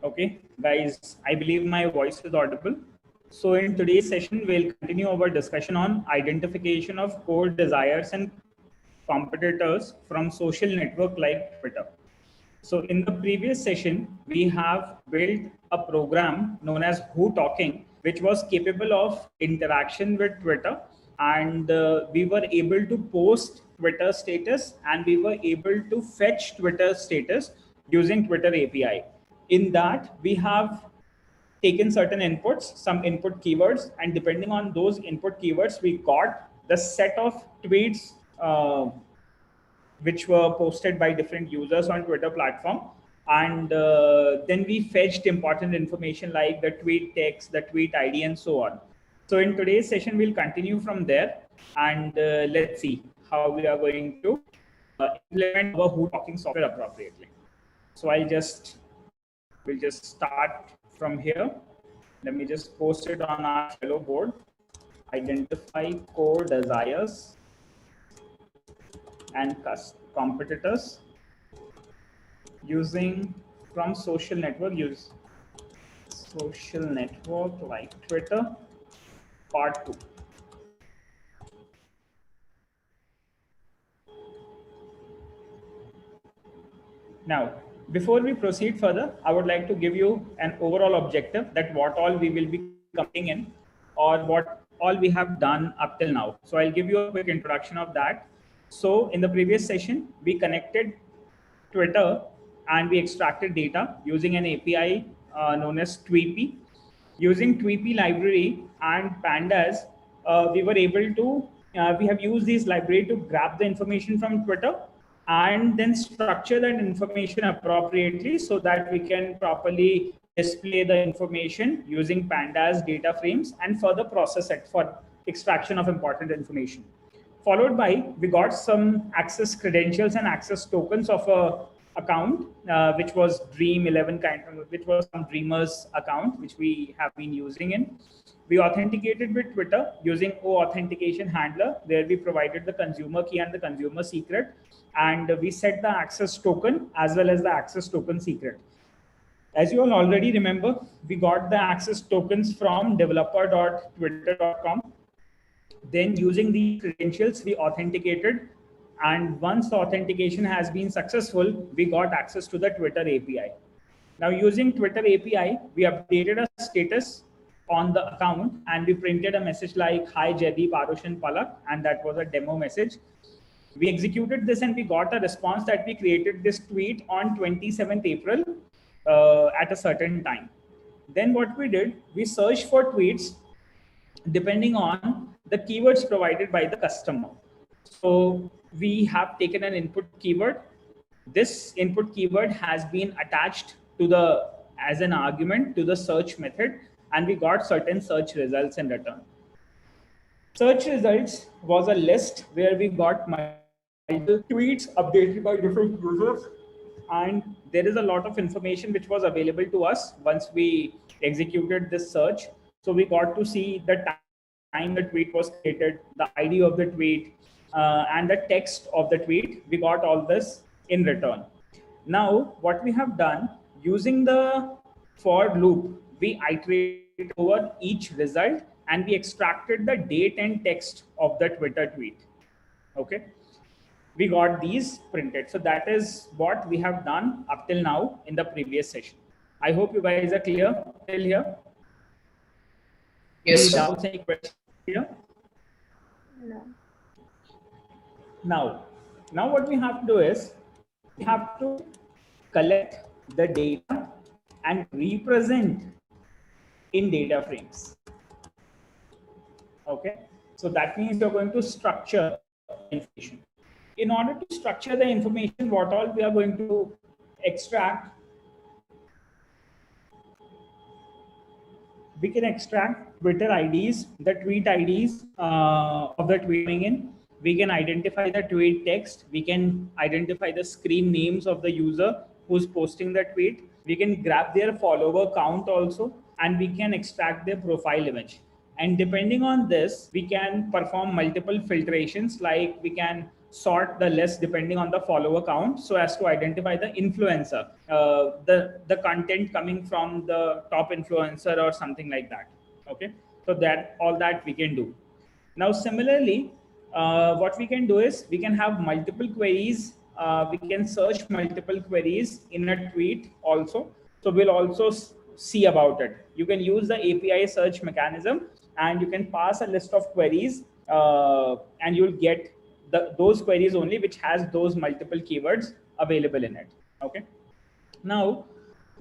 Okay, guys, I believe my voice is audible. So in today's session, we'll continue our discussion on identification of core desires and competitors from social network like Twitter. So in the previous session, we have built a program known as Who Talking, which was capable of interaction with Twitter. And we were able to post Twitter status and we were able to fetch Twitter status using Twitter API. In that, we have taken certain inputs, some input keywords, and depending on those input keywords, we got the set of tweets which were posted by different users on Twitter platform. And then we fetched important information like the tweet text, the tweet ID, and so on. So in today's session, we'll continue from there and let's see how we are going to implement our Who Talking software appropriately. So we'll just start from here. Let me just post it on our Trello board. Identify core desires and competitors using from social network like Twitter, part 2. Now, before we proceed further, I would like to give you an overall objective that what all we will be coming in or what all we have done up till now. So I'll give you a quick introduction of that. So in the previous session, we connected Twitter and we extracted data using an API known as Tweepy. Using Tweepy library and pandas, we were able to, we have used this library to grab the information from Twitter and then structure that information appropriately so that we can properly display the information using pandas data frames and further process it for extraction of important information. Followed by, we got some access credentials and access tokens of a account, which was Dream 11 which was some Dreamers account, which we have been using in. We authenticated with Twitter using authentication handler, where we provided the consumer key and the consumer secret, and we set the access token as well as the access token secret. As you all already remember, we got the access tokens from developer.twitter.com. Then using these credentials, we authenticated. And once the authentication has been successful, we got access to the Twitter API. Now using Twitter API, we updated a status on the account and we printed a message like, "Hi Jaideep, Arush and Palak," and that was a demo message. We executed this and we got a response that we created this tweet on 27th April at a certain time. Then what we did, we searched for tweets depending on the keywords provided by the customer. So we have taken an input keyword. This input keyword has been attached to as an argument to the search method, and we got certain search results in return. Search results was a list where we got multiple tweets updated by different users, and there is a lot of information which was available to us once we executed this search. So we got to see the time the tweet was created, the ID of the tweet, and the text of the tweet. We got all this in return. Now, what we have done, using the for loop, we iterate over each result and we extracted the date and text of the Twitter tweet. Okay. We got these printed. So that is what we have done up till now in the previous session. I hope you guys are clear till here. Yes, Any sir. doubts, any questions here? No. Now what we have to do is we have to collect the data and represent in data frames. Okay, so that means you're going to structure information. In order to structure the information, what all we are going to extract, we can extract Twitter IDs, the tweet IDs of the tweet coming in. We can identify the tweet text. We can identify the screen names of the user who's posting the tweet. We can grab their follower count also, and we can extract their profile image. And depending on this, we can perform multiple filtrations, like we can sort the list depending on the follower count so as to identify the influencer, the content coming from the top influencer or something like that. Okay, so that all that we can do. Now, similarly, what we can do is we can have multiple queries. We can search multiple queries in a tweet also. So we'll also see about it. You can use the API search mechanism and you can pass a list of queries and you'll get those queries only which has those multiple keywords available in it. Okay. Now,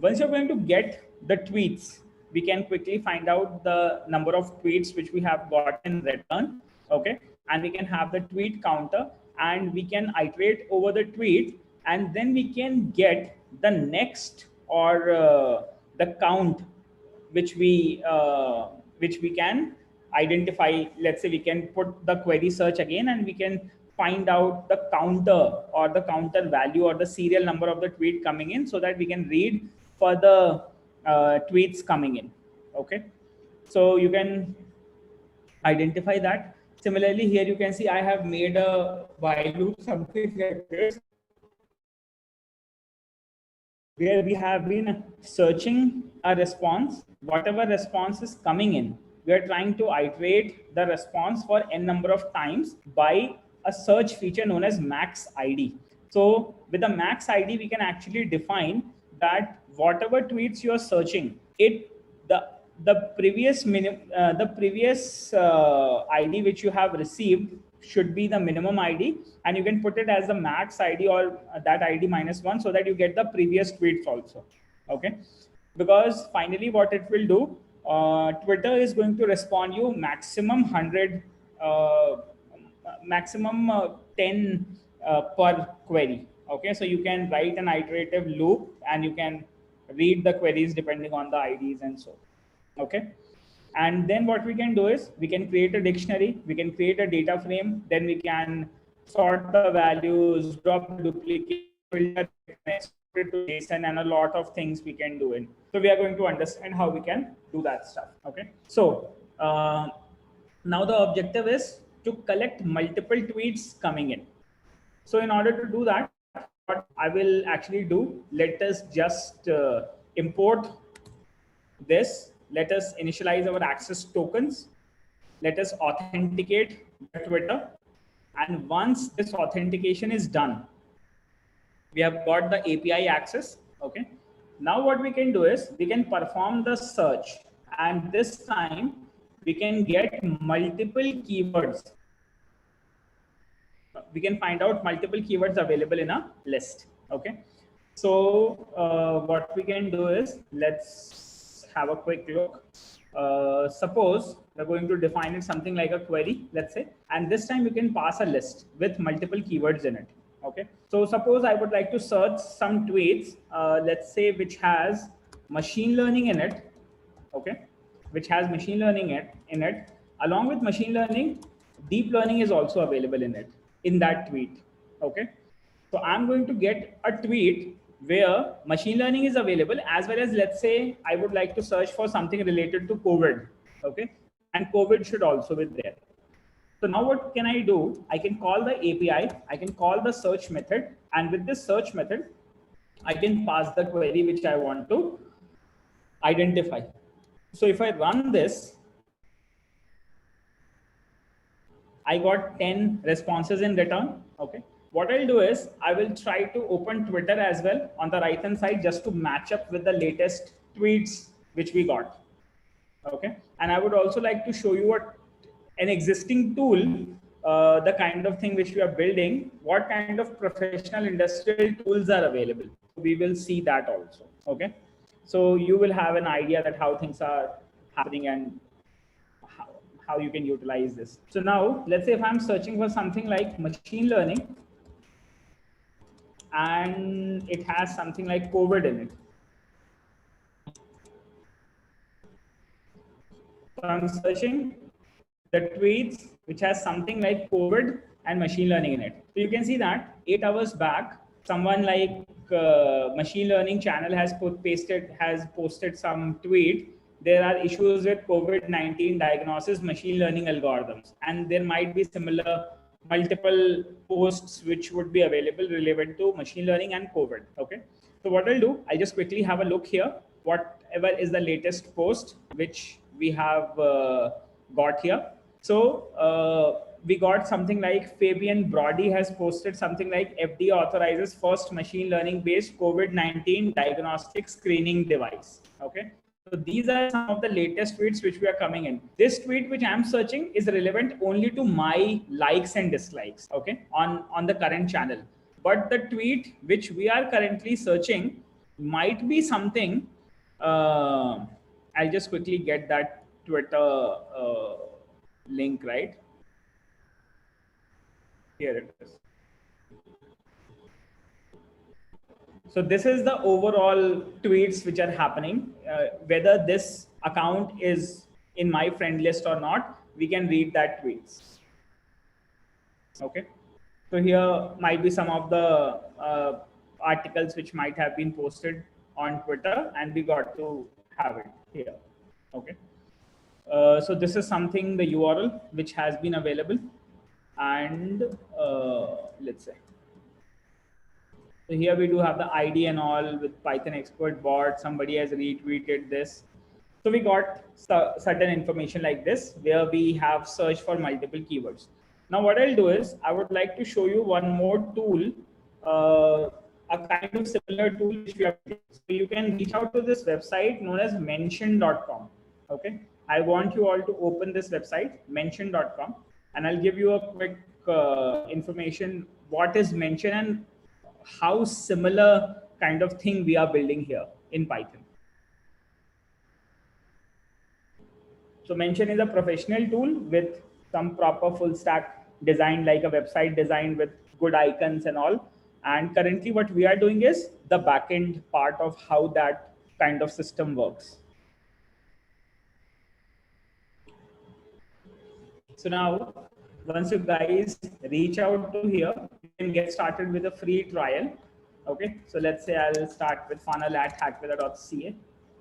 once you're going to get the tweets, we can quickly find out the number of tweets which we have gotten in return. Okay. And we can have the tweet counter and we can iterate over the tweet and then we can get the next or the count which we can identify. Let's say we can put the query search again and we can find out the counter or the counter value or the serial number of the tweet coming in so that we can read further tweets coming in. Okay, so you can identify that. Similarly, here you can see I have made a while loop, something like this, where we have been searching a response. Whatever response is coming in, we are trying to iterate the response for n number of times by a search feature known as max ID. So with the max ID, we can actually define that whatever tweets you are searching, the previous ID which you have received should be the minimum ID, and you can put it as the max ID or that ID -1 so that you get the previous tweets also. Okay, because finally what it will do, Twitter is going to respond you maximum 100, maximum 10 per query. Okay, so you can write an iterative loop and you can read the queries depending on the IDs and so. Okay, and then what we can do is we can create a dictionary, we can create a data frame, then we can sort the values, drop the duplicate, filter it, export it to JSON, and a lot of things we can do in. So we are going to understand how we can do that stuff. Okay, so now the objective is to collect multiple tweets coming in. So in order to do that, what I will actually do, let us just import this. Let us initialize our access tokens. Let us authenticate the Twitter. And once this authentication is done, we have got the API access. Okay. Now what we can do is we can perform the search, and this time we can get multiple keywords. We can find out multiple keywords available in a list. Okay. So what we can do is, let's have a quick look. Suppose we're going to define it something like a query, let's say, and this time you can pass a list with multiple keywords in it. Okay, so suppose I would like to search some tweets, let's say, which has machine learning in it. Okay, which has machine learning in it. Along with machine learning, deep learning is also available in it, in that tweet. Okay, so I'm going to get a tweet where machine learning is available, as well as, let's say, I would like to search for something related to COVID. Okay, and COVID should also be there. So now what can I do? I can call the API, I can call the search method, and with this search method, I can pass the query which I want to identify. So if I run this, I got 10 responses in return. Okay. What I'll do is I will try to open Twitter as well on the right hand side just to match up with the latest tweets which we got. Okay. And I would also like to show you what an existing tool, the kind of thing which we are building, what kind of professional industrial tools are available. We will see that also. Okay. So you will have an idea that how things are happening and how you can utilize this. So now let's say if I'm searching for something like machine learning, and it has something like COVID in it. So I'm searching the tweets which has something like COVID and machine learning in it. So you can see that 8 hours back, someone like machine learning channel has posted some tweet. There are issues with COVID-19 diagnosis machine learning algorithms, and there might be similar multiple posts which would be available relevant to machine learning and COVID. Okay. So what I'll do, I'll just quickly have a look here. Whatever is the latest post which we have got here. So we got something like Fabian Brody has posted something like FDA authorizes first machine learning based COVID-19 diagnostic screening device. Okay. So these are some of the latest tweets which we are coming in. This tweet which I'm searching is relevant only to my likes and dislikes, okay, on the current channel. But the tweet which we are currently searching might be something. I'll just quickly get that Twitter link, right? Here it is. So this is the overall tweets which are happening. Whether this account is in my friend list or not, we can read that tweets. Okay. So here might be some of the articles which might have been posted on Twitter, and we got to have it here. Okay. So this is something, the URL which has been available, and let's say. So here we do have the ID and all with Python expert bot. Somebody has retweeted this. So we got certain information like this where we have searched for multiple keywords. Now what I'll do is I would like to show you one more tool, a kind of similar tool which we have. So you can reach out to this website known as mention.com. Okay. I want you all to open this website, mention.com, and I'll give you a quick information what is Mention and how similar kind of thing we are building here in Python. So Mention is a professional tool with some proper full stack design, like a website design with good icons and all. And currently what we are doing is the backend part of how that kind of system works. So now, once you guys reach out to here, you can get started with a free trial. Okay, so let's say I'll start with funnel@hackweather.ca.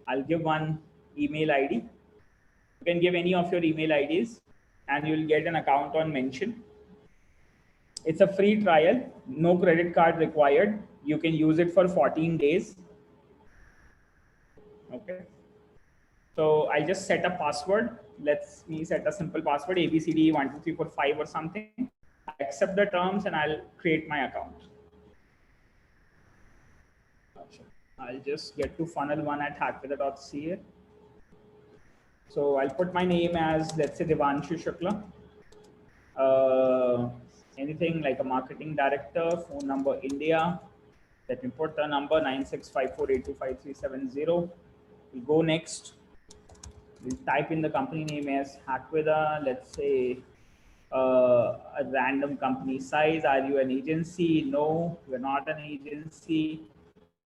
I'll give one email ID. You can give any of your email IDs and you'll get an account on Mention. It's a free trial, no credit card required. You can use it for 14 days. Okay. So I'll just set a password. Let's me set a simple password, ABCD12345 or something. I accept the terms and I'll create my account. I'll just get to funnel1@hackweather.ca. So I'll put my name as, let's say, Devanshu Shukla. Anything like a marketing director, phone number India. Let me put the number 9654825370. We'll go next. We'll type in the company name as Hackweather. Let's say a random company size. Are you an agency? No, we're not an agency.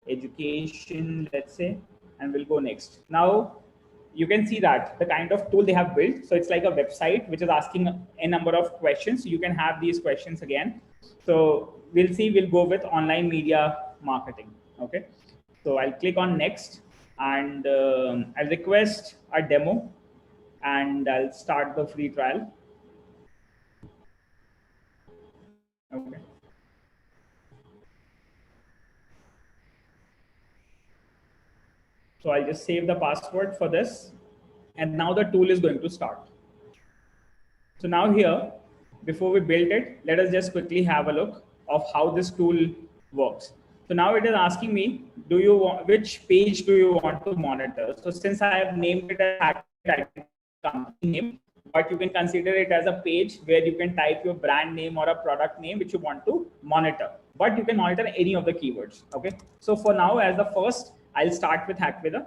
Education, let's say, and we'll go next. Now you can see that the kind of tool they have built. So it's like a website which is asking a number of questions. You can have these questions again. So we'll see, we'll go with online media marketing. Okay. So I'll click on next and I'll request a demo and I'll start the free trial. Okay. So I'll just save the password for this. And now the tool is going to start. So now here, before we build it, let us just quickly have a look of how this tool works. So now it is asking me, which page do you want to monitor? So since I have named it as company name, but you can consider it as a page where you can type your brand name or a product name which you want to monitor. But you can monitor any of the keywords. Okay. So for now, as the first, I'll start with Hackweather.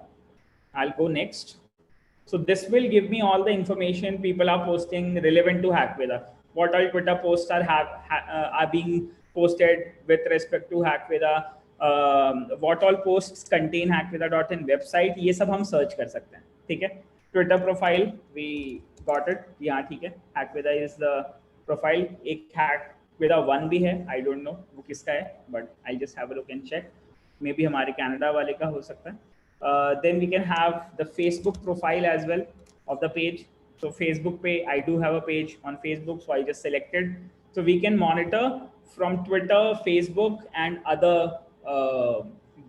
I'll go next. So this will give me all the information people are posting relevant to Hackweather. What all Twitter posts are being posted with respect to Hackweather. What all posts contain hackweather.in website. ये सब हम search कर सकते हैं. ठीक है. Twitter profile we got it. यहाँ ठीक है. Hackweather is the profile. एक Hackweather 1 भी है. I don't know वो किसका है, but I'll just have a look and check. Maybe हमारे Canada वाले का हो सकता है. Then we can have the Facebook profile as well of the page. So Facebook page, I do have a page on Facebook, so I just selected. So we can monitor from Twitter, Facebook, and other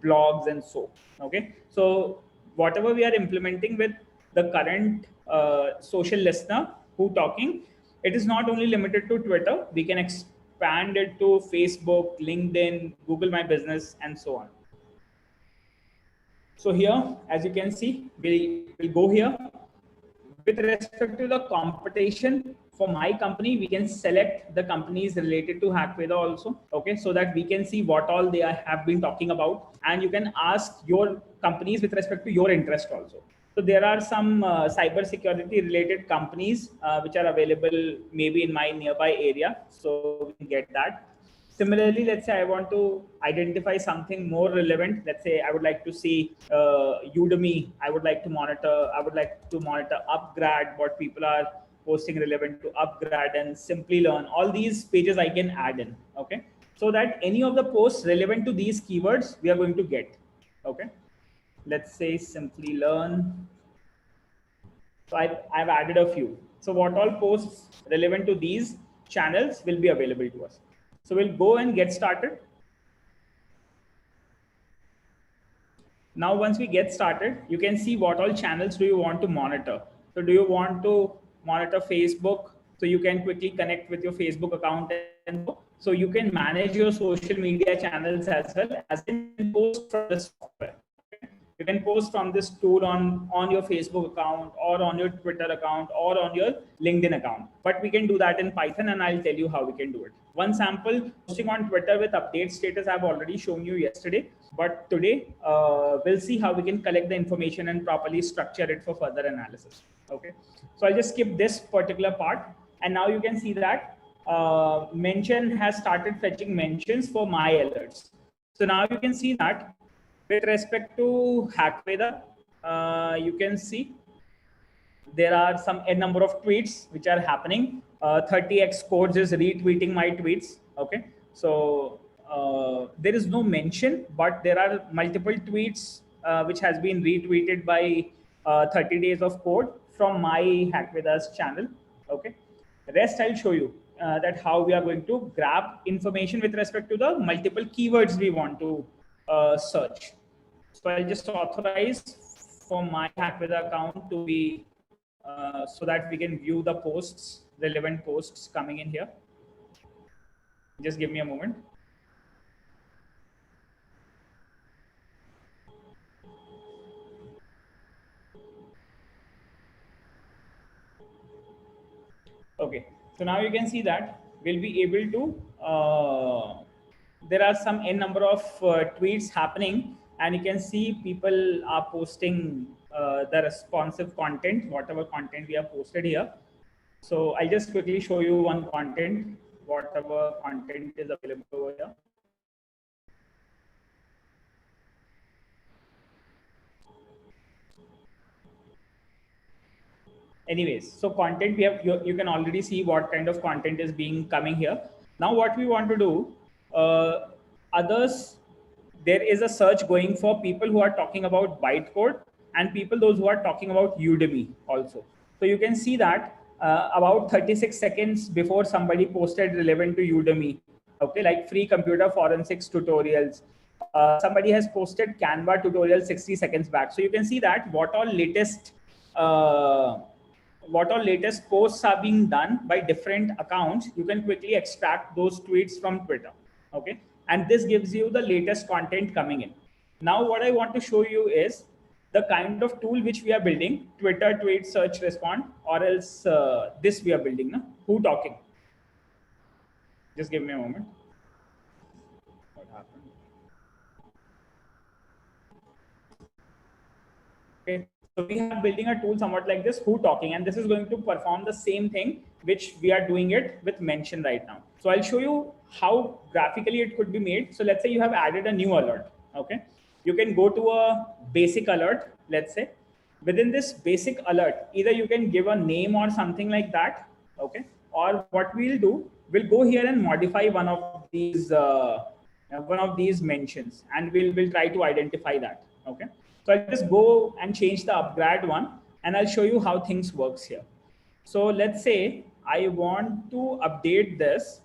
blogs and so. Okay. So whatever we are implementing with the current social listener who talking, it is not only limited to Twitter. We can expand it to Facebook, LinkedIn, Google My Business, and so on. So here, as you can see, we'll go here. With respect to the competition for my company, we can select the companies related to Hackveda also, okay, so that we can see what all they have been talking about, and you can ask your companies with respect to your interest also. So there are some cyber security related companies which are available maybe in my nearby area, so we can get that. Similarly, let's say I want to identify something more relevant. Let's say I would like to see Udemy. I would like to monitor Upgrad, what people are posting relevant to Upgrad, and Simply Learn. All these pages I can add in. Okay, so that any of the posts relevant to these keywords we are going to get. Okay, let's say Simply Learn. So I've added a few. So what all posts relevant to these channels will be available to us. So we'll go and get started. Now, once we get started, you can see what all channels do you want to monitor. So do you want to monitor Facebook? So you can quickly connect with your Facebook account, and so you can manage your social media channels as well as in post from the software. You can post from this tool on your Facebook account or on your Twitter account or on your LinkedIn account. But we can do that in Python, and I'll tell you how we can do it. One sample, posting on Twitter with update status, I've already shown you yesterday. But today, we'll see how we can collect the information and properly structure it for further analysis. Okay. So I'll just skip this particular part. And now you can see that mention has started fetching mentions for my alerts. So now you can see that with respect to Hackveda, you can see there are some a number of tweets which are happening. 30x codes is retweeting my tweets. Okay, so there is no mention, but there are multiple tweets which has been retweeted by 30 days of code from my Hackveda's channel. Okay, rest I'll show you that how we are going to grab information with respect to the multiple keywords we want to search. So I'll just authorize for my Hackveda account to be so that we can view the posts, relevant posts coming in here. Just give me a moment. Okay, so now you can see that we'll be able to, there are some n number of tweets happening, and you can see people are posting the responsive content, whatever content we have posted here. So I'll just quickly show you one content, whatever content is available over here. Anyways, so content we have, you can already see what kind of content is being coming here. Now what we want to do, others, there is a search going for people who are talking about bytecode and people those who are talking about Udemy also. So you can see that about 36 seconds before somebody posted relevant to Udemy, okay, like free computer forensics tutorials. Somebody has posted Canva tutorial 60 seconds back. So you can see that what all latest posts are being done by different accounts. You can quickly extract those tweets from Twitter. Okay. And this gives you the latest content coming in. Now, what I want to show you is the kind of tool which we are building, Twitter, tweet, search, respond, or else this we are building, no? Who talking? Just give me a moment. What happened? Okay, so we are building a tool somewhat like this, Who Talking, and this is going to perform the same thing which we are doing it with mention right now. So I'll show you how graphically it could be made. So let's say you have added a new alert. Okay, you can go to a basic alert. Let's say within this basic alert, either you can give a name or something like that. Okay, or what we'll do, we'll go here and modify one of these mentions, and we'll try to identify that. Okay. So I'll just go and change the upgrade one, and I'll show you how things works here. So let's say I want to update this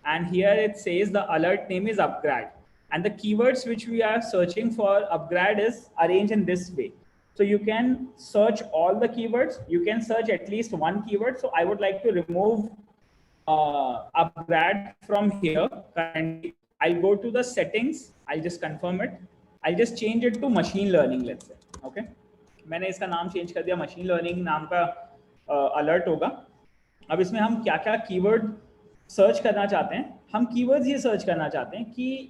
and here it says the alert name is upgrade, and the keywords which we are searching for upgrade is arranged in this way. So you can search all the keywords, you can search at least one keyword. So I would like to remove upgrade from here currently. I'll go to the settings, I'll just confirm it, I'll just change it to machine learning, let's say. Okay, मैंने इसका नाम change कर दिया, machine learning नाम का alert होगा. अब इसमें हम क्या क्या कीवर्ड सर्च करना चाहते हैं, हम कीवर्ड्स ये सर्च करना चाहते हैं कि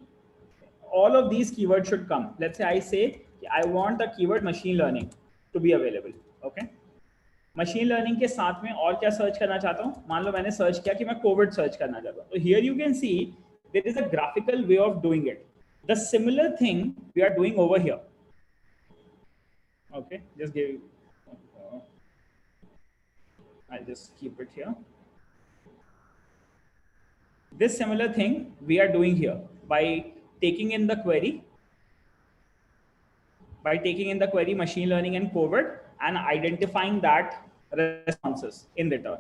all of these keywords should come. Let's say I say I want the keyword machine learning to be available. Okay, machine learning के साथ में और क्या सर्च करना चाहता हूँ. मान लो मैंने सर्च किया कि मैं कोविड सर्च करना चाहता हूँ. तो here you can see there is a graphical way of doing it. The similar thing we are doing over here. Okay, just give I'll just keep it here. This similar thing we are doing here by taking in the query machine learning and COVID and identifying that responses in return.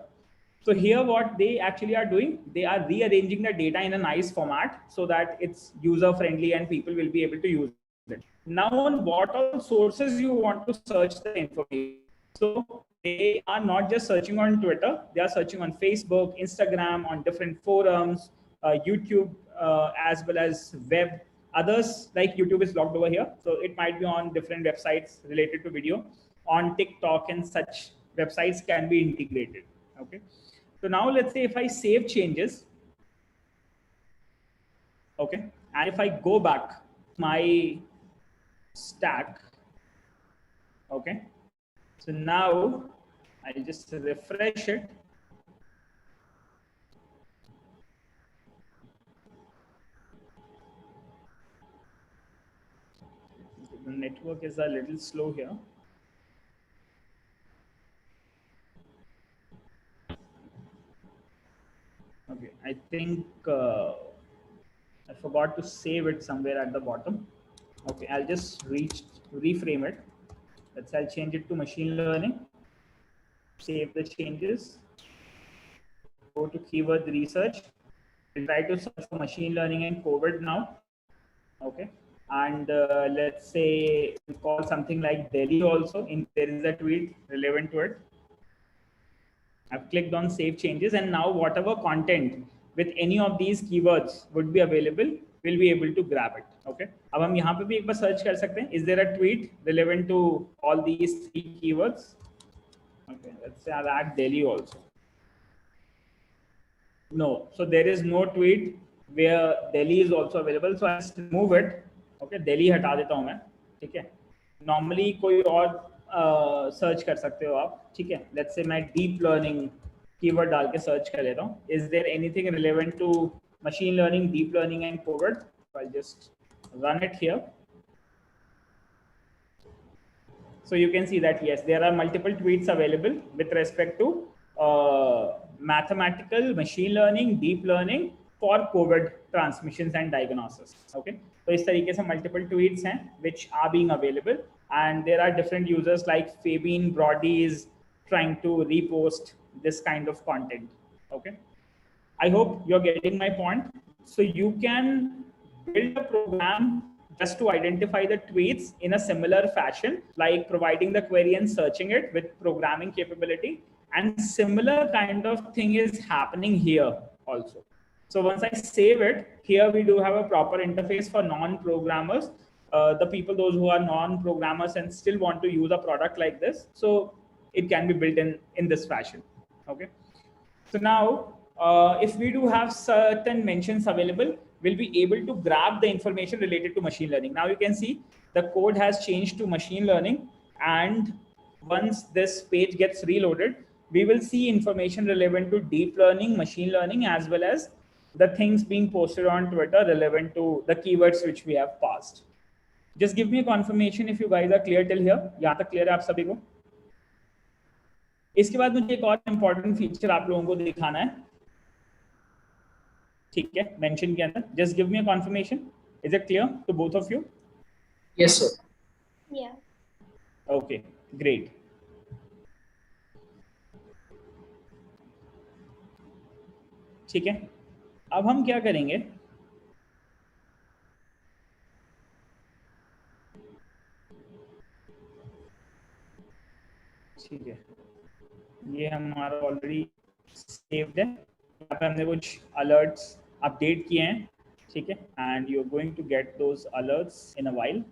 So here what they actually are doing, they are rearranging the data in a nice format so that it's user friendly and people will be able to use it. Now on what all sources you want to search the information. So they are not just searching on Twitter, they are searching on Facebook, Instagram, on different forums, YouTube, as well as web. Others like YouTube is logged over here, so it might be on different websites related to video. On TikTok and such websites can be integrated. Okay, so now let's say if I save changes, okay, and if I go back my stack, okay, so now I'll just refresh it. The network is a little slow here. Okay, I think I forgot to save it somewhere at the bottom. Okay, I'll just reframe it. Let's say I'll change it to machine learning. Save the changes. Go to keyword research. We'll try to search for machine learning and COVID now. Okay, and let's say we call something like Delhi also. In there is a tweet relevant to it. I've clicked on save changes, and now whatever content with any of these keywords would be available, we'll be able to grab it. Okay. अब हम यहाँ पे भी एक बार search कर सकते हैं. Is there a tweet relevant to all these three keywords? Okay. Let's say I'll add Delhi also. No. So there is no tweet where Delhi is also available. So I'll just remove it. Okay. Delhi हटा देता हूँ मैं. ठीक है. Normally कोई और search कर सकते हो आप. ठीक है, लेट्स से मैं डीप लर्निंग कीवर्ड डाल के सर्च कर लेता हूँ. Is there anything relevant to machine learning, deep learning and COVID? I just run it here. So you can see that yes, there are multiple tweets available with respect to mathematical, machine learning, deep learning for COVID transmissions and diagnosis. Okay, so इस तरीके से multiple tweets हैं which are being available, and there are different users like Fabian Brody is trying to repost this kind of content. Okay, I hope you're getting my point. So you can build a program just to identify the tweets in a similar fashion, like providing the query and searching it with programming capability. And similar kind of thing is happening here also. So once I save it, here we do have a proper interface for non-programmers, the people, those who are non-programmers and still want to use a product like this. So it can be built in this fashion. Okay. So now, if we do have certain mentions available, we'll be able to grab the information related to machine learning. Now you can see the code has changed to machine learning, and once this page gets reloaded, we will see information relevant to deep learning, machine learning, as well as the things being posted on Twitter relevant to the keywords which we have passed. Just give me a confirmation if you guys are clear till here. यहाँ तक clear है आप सभी को? इसके बाद मुझे एक और इम्पोर्टेंट फीचर आप लोगों को दिखाना है. ठीक है, मेंशन के अंदर. Just give me a confirmation. Is it clear to both of you? Yes, sir. Yeah. Okay, great. ठीक है, अब हम क्या करेंगे, ठीक है, ये हमारा ऑलरेडी सेव्ड है, यहाँ पे हमने कुछ अलर्ट्स अपडेट किए हैं, ठीक है, and you are going to get those alerts in a while.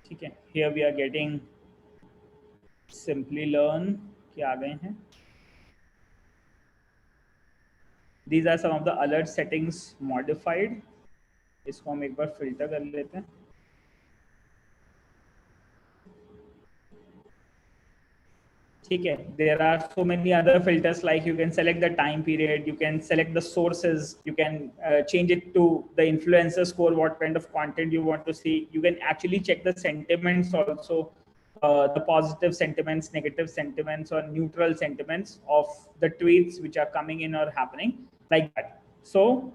ठीक है, here we are getting simply learn के आ गए हैं। These are some of the alert settings modified. इसको हम एक बार फिल्टर कर लेते हैं। ठीक है, there are so many other filters, like you can select the time period, you can select the sources, you can change it to the influencer score, what kind of content you want to see. You can actually check the sentiments also, the positive sentiments, negative sentiments, or neutral sentiments of the tweets which are coming in or happening, like that. So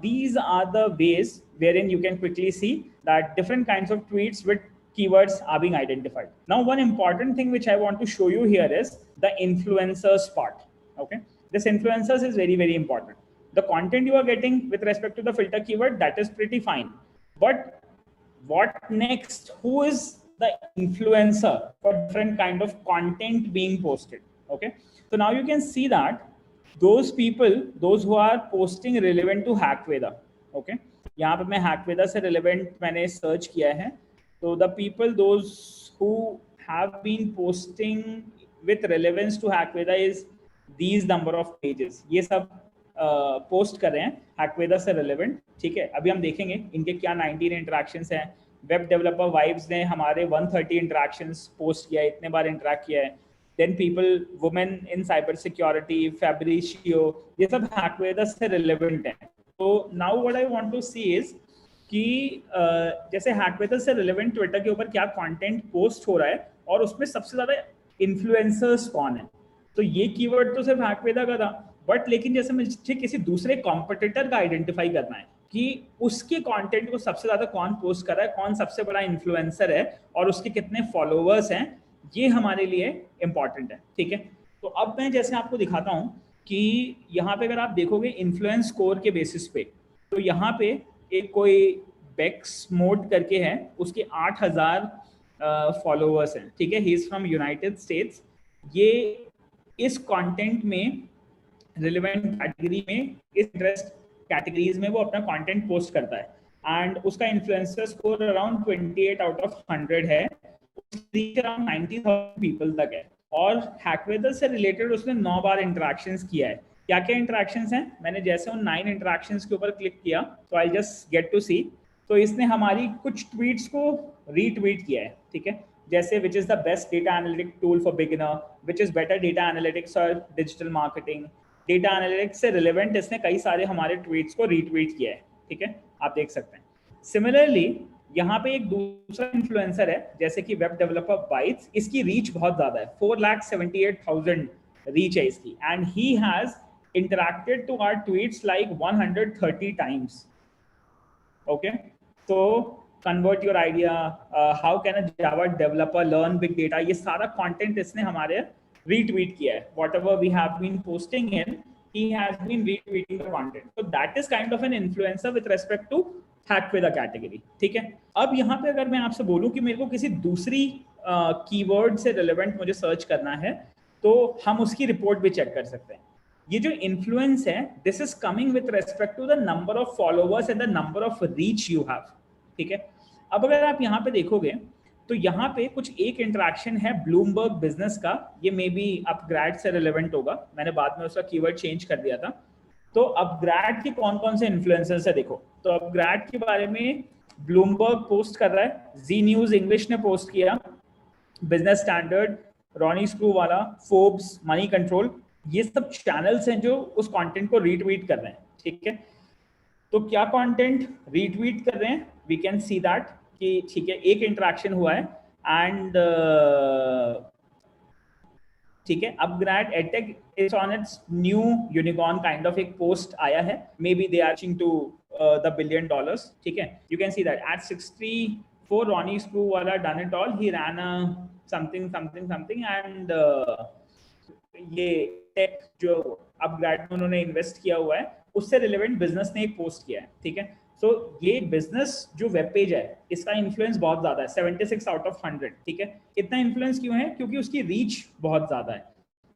these are the ways wherein you can quickly see that different kinds of tweets with keywords are being identified. Now, one important thing which I want to show you here is the influencers part. Okay, this influencers is very, very important. The content you are getting with respect to the filter keyword, that is pretty fine, but what next? Who is the influencer for different kind of content being posted? Okay, so now you can see that those people, those who are posting relevant to Hackveda. Okay, यहाँ पे मैं Hackveda से relevant मैंने search किया है, so the people those who have been posting with relevance to Hackveda is these number of pages. ये सब post कर रहे हैं Hackveda से relevant. ठीक है, अभी हम देखेंगे इनके क्या 19 इंटरेक्शंस हैं। वेब डेवलपर वाइब्स ने हमारे 130 इंटरेक्शंस पोस्ट किया है, इतने बार इंटरेक्ट किया है। Then people, women in cyber security, Fabricio, ये सब Hackveda से रिलेवेंट है। तो now what I want to see is कि जैसे Hackveda से रिलेवेंट ट्विटर के ऊपर क्या कंटेंट पोस्ट हो रहा है और उसमें सबसे ज्यादा इन्फ्लुएंसर्स कौन है। तो ये कीवर्ड तो सिर्फ Hackveda का था, बट लेकिन जैसे मुझे किसी दूसरे कॉम्पिटिटर का आइडेंटिफाई करना है कि उसके कंटेंट को सबसे ज्यादा कौन पोस्ट कर रहा है, कौन सबसे बड़ा इन्फ्लुएंसर है और उसके कितने फॉलोअर्स हैं, ये हमारे लिए इंपॉर्टेंट है। ठीक है, तो अब मैं जैसे आपको दिखाता हूं कि यहाँ पे अगर आप देखोगे इन्फ्लुएंस स्कोर के बेसिस पे, तो यहाँ पे एक कोई बेक्स मोड करके है, उसके 8000 फॉलोअर्स हैं। ठीक है, he is from United states. ये इस कंटेंट में रिलेवेंट कैटेगरी में, इस इंटरेस्ट कैटेगरीज में वो अपना कंटेंट पोस्ट करता है एंड उसका influencer score around 28 out of 100 है, रीच अराउंड 90,000 पीपल तक है और Hackveda से रिलेटेड उसने 9 बार इंटरेक्शंस किया है। क्या क्या इंटरेक्शंस हैं, मैंने जैसे उन 9 इंटरेक्शंस के ऊपर क्लिक किया तो आई जस्ट गेट टू सी, तो इसने हमारी कुछ ट्वीट्स को रीट्वीट किया है। ठीक है, जैसे which is the best data analytic tool for beginner, which is better data analytics और डिजिटल मार्केटिंग, डेटा एनालिटिक्स से रिलेवेंट इसने कई सारे हमारे ट्वीट्स को रीट्वीट किया है। ठीक है, आप देख सकते हैं। सिमिलरली यहाँ पे एक दूसरा इन्फ्लुएंसर है जैसे कि वेब डेवलपर बाइट्स, इसकी रीच बहुत ज्यादा है, 4,78,000 रीच है इसकी and he has interacted to our tweets like 130 times. Okay, तो convert your idea, how can a Java developer learn big data, ये सारा कंटेंट इसने हमारे retweet किया है। Whatever we have been posting in, he has been retweeting the content. So that is kind of an influencer with respect to Hackveda category. ठीक है, अब यहाँ पे अगर मैं आपसे बोलूँ कि मेरे को किसी दूसरी कीवर्ड से रिलेवेंट मुझे सर्च करना है तो हम उसकी रिपोर्ट भी चेक कर सकते हैं। ये जो इन्फ्लुएंस है, this is coming with respect to the number of followers and the number of reach you have. ठीक है, अब अगर आप यहाँ पे देखोगे तो यहाँ पे कुछ एक इंटरेक्शन है ब्लूमबर्ग बिजनेस का, ये मे बी अपग्रेड से रिलेवेंट होगा, मैंने बाद में उसका कीवर्ड चेंज कर दिया था। तो अपग्रेड के कौन कौन से इन्फ्लुएंसर्स है देखो, तो अपग्रेड के बारे में ब्लूमबर्ग पोस्ट कर रहा है, जी न्यूज इंग्लिश ने पोस्ट किया, बिजनेस स्टैंडर्ड, रॉनी स्क्रू वाला, फोर्ब्स, मनी कंट्रोल, ये सब चैनल्स हैं जो उस कंटेंट को रीट्वीट कर रहे हैं। ठीक है, तो क्या कंटेंट रीट्वीट कर रहे हैं, वी कैन सी दैट कि ठीक है एक इंटरेक्शन हुआ है एंड ठीक है, upGrad edtech is on its new unicorn kind of एक पोस्ट आया है, may be they are reaching to the $1 billion। ठीक है, you can see that at 64 Ronnie Screwvala done it all, he ran something something something and ये tech जो अब grade में उन्होंने इन्वेस्ट किया हुआ है उससे रिलेवेंट बिजनेस ने एक पोस्ट किया है, ठीक है। सो ये बिजनेस जो वेब पेज है इसका इन्फ्लुएंस बहुत ज्यादा है, 76 आउट ऑफ 100, ठीक है। इतना इन्फ्लुएंस क्यों है? क्योंकि उसकी रीच बहुत ज्यादा है,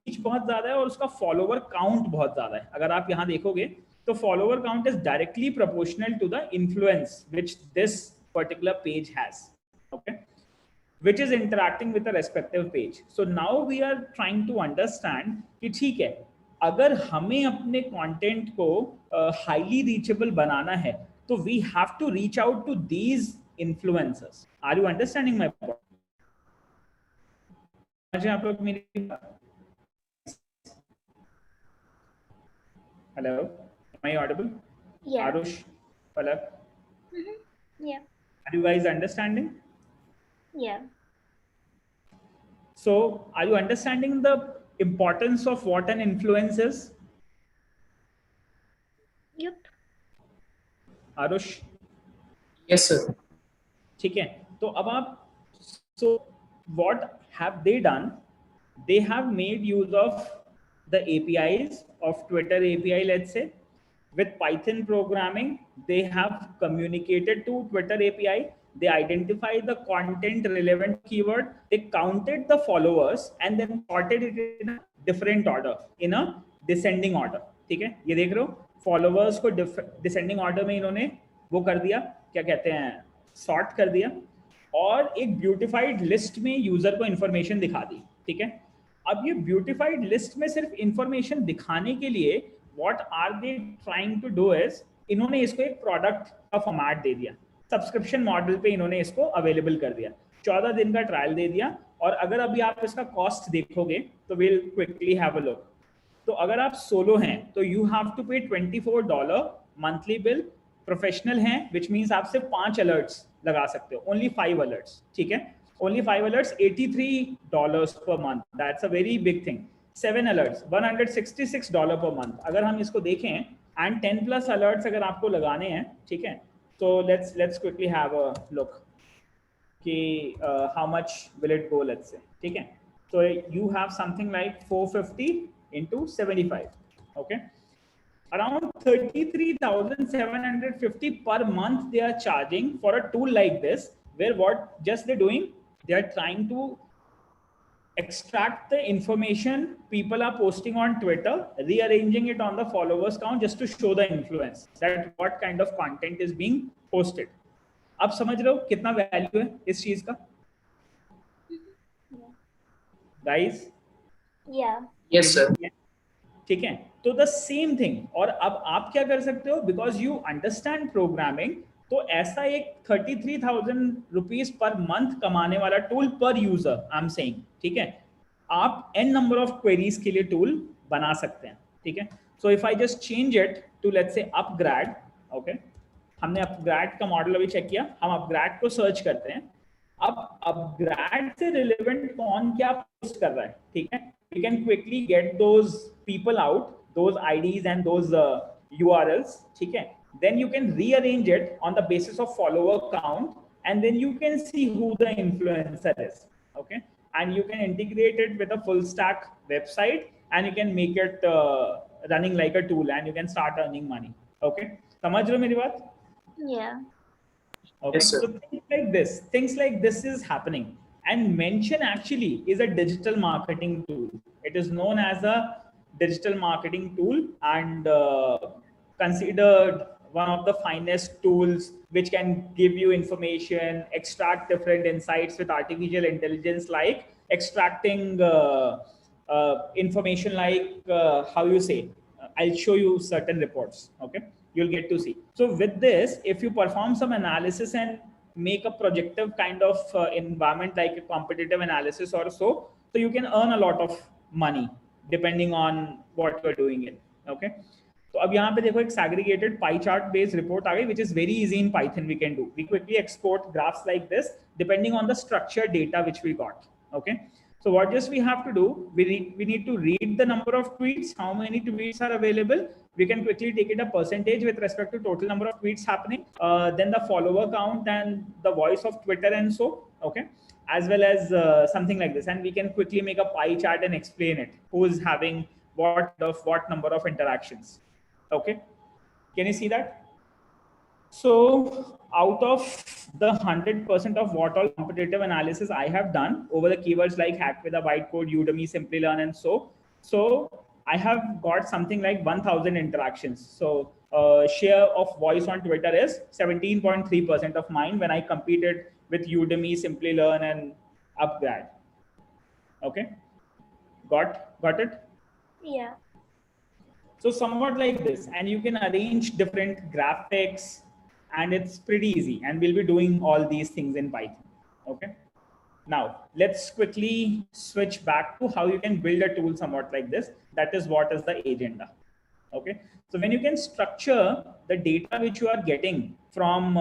रीच बहुत ज्यादा है और उसका फॉलोवर काउंट बहुत ज्यादा है। अगर आप यहाँ देखोगे तो follower count is directly proportional to the influence which this particular page has, okay, which is interacting with the respective page. So now we are trying to understand कि ठीक है, अगर हमें अपने कंटेंट को हाईली रीचेबल बनाना है तो we have to reach out to these influencers. Are you understanding my point? आप लोग मेरी hello, am I audible? Yeah. Arush, Palak, Yeah. are you guys understanding? Yeah. So are you understanding the importance of what an influence is? Yep. Arush, Yes, sir. ठीक है। तो अब आप so what have they done? They have made use of the APIs of Twitter API, let's say. With Python programming, they have communicated to Twitter API. They identify the content relevant keyword. They counted the followers and then sorted it in a different order, in a descending order. ठीक है, ये देख रहे हो, followers को descending order में इन्होंने वो कर दिया, क्या कहते हैं, sort कर दिया और एक ब्यूटिफाइड लिस्ट में यूजर को इंफॉर्मेशन दिखा दी, ठीक है। अब ये ब्यूटिफाइड लिस्ट में सिर्फ इंफॉर्मेशन दिखाने के लिए what are they trying to do is इन्होंने इसको एक प्रोडक्ट का फॉर्मेट दे दिया, सब्सक्रिप्शन मॉडल पे इन्होंने इसको अवेलेबल कर दिया, 14 दिन का ट्रायल दे दिया। और अगर अभी आप इसका कॉस्ट देखोगे तो will quickly have a look. तो अगर आप सोलो हैं तो यू हैव टू पे $24 मंथली बिल। प्रोफेशनल हैं विच मीन्स आप सिर्फ 5 अलर्ट्स लगा सकते हो, ओनली 5 अलर्ट्स, ठीक है, only 5 alerts, $83 per month, that's a very big thing. 7 alerts, $166 per month. अगर हम इसको देखें एंड 10+ अलर्ट्स अगर आपको लगाने हैं, ठीक है, तो let's quickly have a look कि how much will it go, let's say, ठीक है। So you have something like 450 into 75, okay, around 33,750 per month they are charging for a tool like this, where what just they're doing, they are trying to extract the information people are posting on Twitter, rearranging it on the followers count just to show the influence that what kind of content is being posted. अब समझ रहे हो कितना value है इस चीज का guys? Yeah. Yes, sir. ठीक है, तो द सेम थिंग। और अब आप क्या कर सकते हो, बिकॉज यू अंडरस्टैंड प्रोग्रामिंग, तो ऐसा एक 33,000 रुपीज पर मंथ कमाने वाला टूल पर यूजर, आई एम सेइंग, ठीक है, आप n नंबर ऑफ क्वेरीज के लिए टूल बना सकते हैं, ठीक है। So if I just change it to let's say upgrade, okay, हमने अपग्रेड का मॉडल अभी चेक किया, हम अपग्रेड को सर्च करते हैं। अब अपग्रेड से रिलेवेंट कौन क्या पोस्ट कर रहा है, ठीक है, we can quickly get those people out, those IDs and those URLs, ठीक है, then you can rearrange it on the basis of follower count and then you can see who the influencer is, okay, and you can integrate it with a full stack website and you can make it running like a tool and you can start earning money, okay, समझ रहे हो मेरी बात? Yeah. Okay, Yes, sir. so things like this is happening. And Mention actually is a digital marketing tool. It is known as a digital marketing tool and considered one of the finest tools which can give you information, extract different insights with artificial intelligence, like extracting information like how you say, I'll show you certain reports, okay, you'll get to see. So with this, if you perform some analysis and make a projective kind of environment like a competitive analysis or so you can earn a lot of money depending on what you're doing it, okay. तो अब यहाँ पे देखो एक segregated pie chart based report आ गई, which is very easy in Python. We can do, we quickly export graphs like this depending on the structured data which we got, okay. So what just we have to do, we need to read the number of tweets, how many tweets are available. We can quickly take it a percentage with respect to total number of tweets happening, then the follower count and the voice of Twitter and so, okay, as well as something like this. And we can quickly make a pie chart and explain it, who is having what number of interactions, okay. Can you see that? So out of the 100% of what all competitive analysis I have done over the keywords like hack with a bytecode, Udemy, Simply Learn, and so I have got something like 1,000 interactions. So share of voice on Twitter is 17.3% of mine when I competed with Udemy, Simply Learn, and Upgrad. Okay, got it? Yeah. So somewhat like this, and you can arrange different graphics, and it's pretty easy. And we'll be doing all these things in Python. Okay. Now let's quickly switch back to how you can build a tool somewhat like this. That is what is the agenda. Okay. So when you can structure the data which you are getting from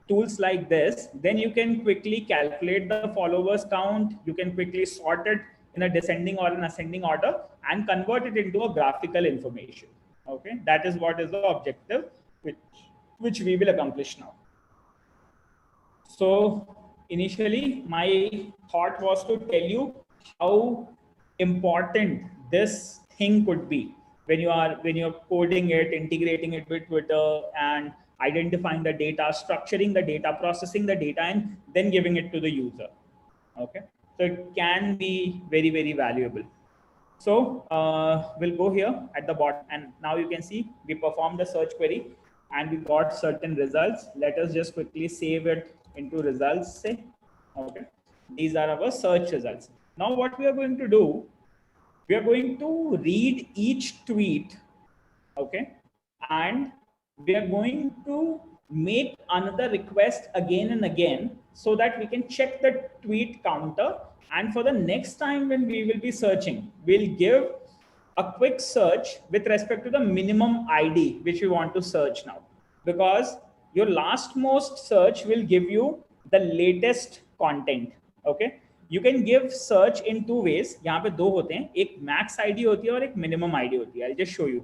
tools like this, then you can quickly calculate the followers count. You can quickly sort it in a descending or an ascending order and convert it into a graphical information. Okay, that is what is the objective which we will accomplish now. So initially my thought was to tell you how important this thing could be when you're coding it, integrating it with Twitter, and identifying the data, structuring the data, processing the data, and then giving it to the user. Okay, so it can be very, very valuable. So we'll go here at the bottom, and now you can see we performed a search query and we got certain results. Let us just quickly save it into results, say. Okay, these are our search results. Now what we are going to do, we are going to read each tweet, okay, and we are going to make another request again and again so that we can check the tweet counter. And for the next time when we will be searching, we'll give a quick search with respect to the minimum ID which we want to search now, because your last most search will give you the latest content. Okay, you can give search in two ways. यहाँ पे दो होते हैं, एक max ID होती है और एक minimum ID होती है. I'll just show you.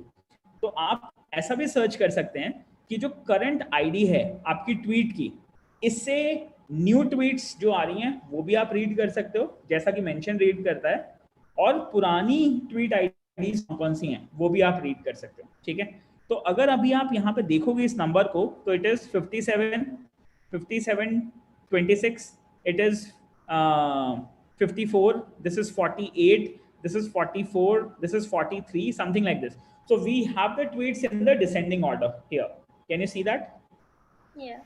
तो आप ऐसा भी सर्च कर सकते हैं कि जो करंट आईडी है आपकी ट्वीट की, इससे न्यू ट्वीट्स जो आ रही हैं वो भी आप रीड कर सकते हो, जैसा कि मेंशन रीड करता है, और पुरानी ट्वीट आईडी कौन सी हैं वो भी आप रीड कर सकते हो. ठीक है, तो अगर अभी आप यहाँ पे देखोगे इस नंबर को, तो it is 57, 26, it is 54, this is 48, this is 44, this is 43, something like this. So we have the tweets in the descending order here. Can you see that? Yeah.